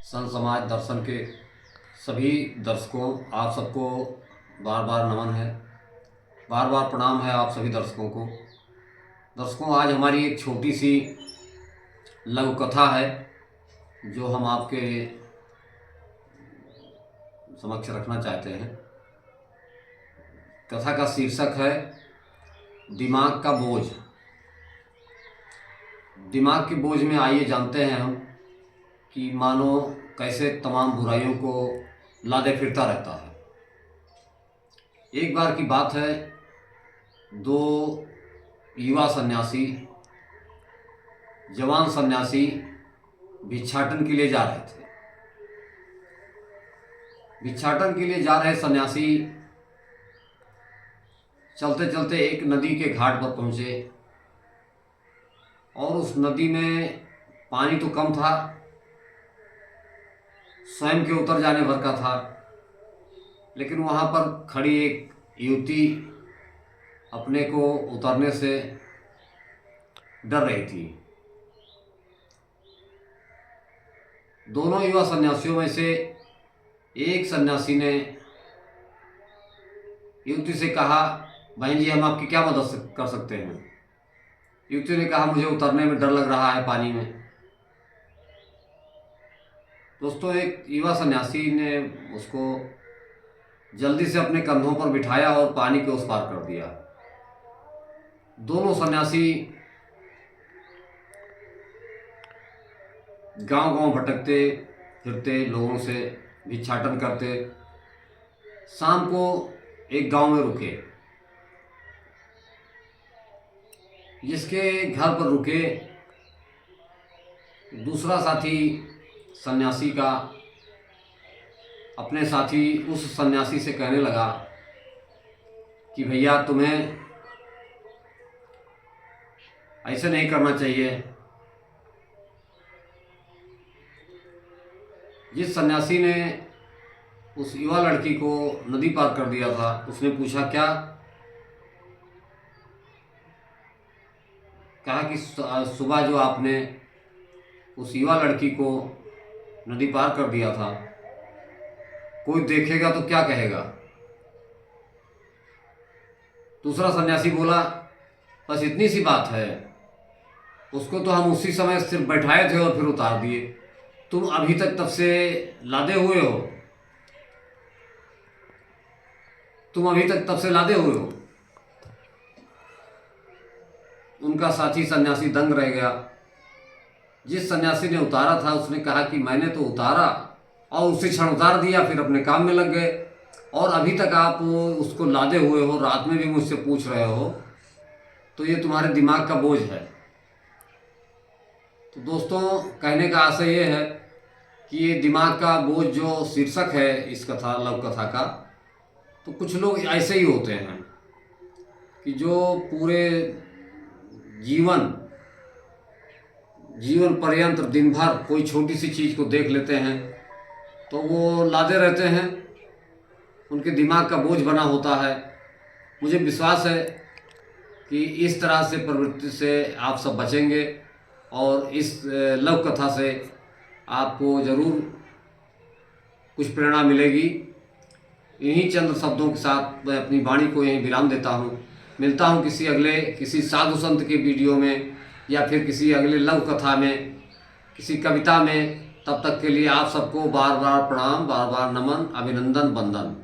संत समाज दर्शन के सभी दर्शकों, आप सबको बार बार नमन है, बार बार प्रणाम है आप सभी दर्शकों को। दर्शकों, आज हमारी एक छोटी सी लघु कथा है जो हम आपके समक्ष रखना चाहते हैं। कथा का शीर्षक है दिमाग का बोझ। दिमाग के बोझ में आइए जानते हैं हम कि मानो कैसे तमाम बुराइयों को लादे फिरता रहता है। एक बार की बात है, दो युवा सन्यासी, जवान सन्यासी भिक्षाटन के लिए जा रहे थे। भिक्षाटन के लिए जा रहे सन्यासी चलते चलते एक नदी के घाट पर पहुंचे और उस नदी में पानी तो कम था, स्वयं के उतर जाने भर का था, लेकिन वहाँ पर खड़ी एक युवती अपने को उतरने से डर रही थी। दोनों युवा सन्यासियों में से एक सन्यासी ने युवती से कहा, बहन जी, हम आपकी क्या मदद कर सकते हैं? युवती ने कहा, मुझे उतरने में डर लग रहा है पानी में। दोस्तों, एक युवा सन्यासी ने उसको जल्दी से अपने कंधों पर बिठाया और पानी के उस पार कर दिया। दोनों सन्यासी गांव-गांव भटकते फिरते, लोगों से भिक्षाटन करते। शाम को एक गांव में रुके। जिसके घर पर रुके, दूसरा साथी सन्यासी का अपने साथी उस सन्यासी से कहने लगा कि भैया, तुम्हें ऐसे नहीं करना चाहिए। जिस सन्यासी ने उस युवा लड़की को नदी पार कर दिया था, उसने पूछा, क्या? कहा कि सुबह जो आपने उस युवा लड़की को नदी पार कर दिया था, कोई देखेगा तो क्या कहेगा? दूसरा सन्यासी बोला, बस इतनी सी बात है, उसको तो हम उसी समय सिर्फ बैठाए थे और फिर उतार दिए। तुम अभी तक तब से लादे हुए हो, तुम अभी तक तब से लादे हुए हो। उनका साथी सन्यासी दंग रह गया। जिस सन्यासी ने उतारा था उसने कहा कि मैंने तो उतारा और उसी क्षण उतार दिया, फिर अपने काम में लग गए, और अभी तक आप उसको लादे हुए हो, रात में भी मुझसे पूछ रहे हो, तो ये तुम्हारे दिमाग का बोझ है। तो दोस्तों, कहने का आशय ये है कि ये दिमाग का बोझ जो शीर्षक है इस कथा, लव कथा का, तो कुछ लोग ऐसे ही होते हैं कि जो पूरे जीवन पर्यंत दिन भर कोई छोटी सी चीज़ को देख लेते हैं तो वो लादे रहते हैं, उनके दिमाग का बोझ बना होता है। मुझे विश्वास है कि इस तरह से प्रवृत्ति से आप सब बचेंगे और इस लव कथा से आपको ज़रूर कुछ प्रेरणा मिलेगी। इन्हीं चंद शब्दों के साथ मैं अपनी वाणी को यहीं विराम देता हूँ। मिलता हूँ किसी साधु संत के वीडियो में या फिर किसी अगले लव कथा में, किसी कविता में। तब तक के लिए आप सबको बार बार प्रणाम, बार बार नमन, अभिनंदन, वंदन।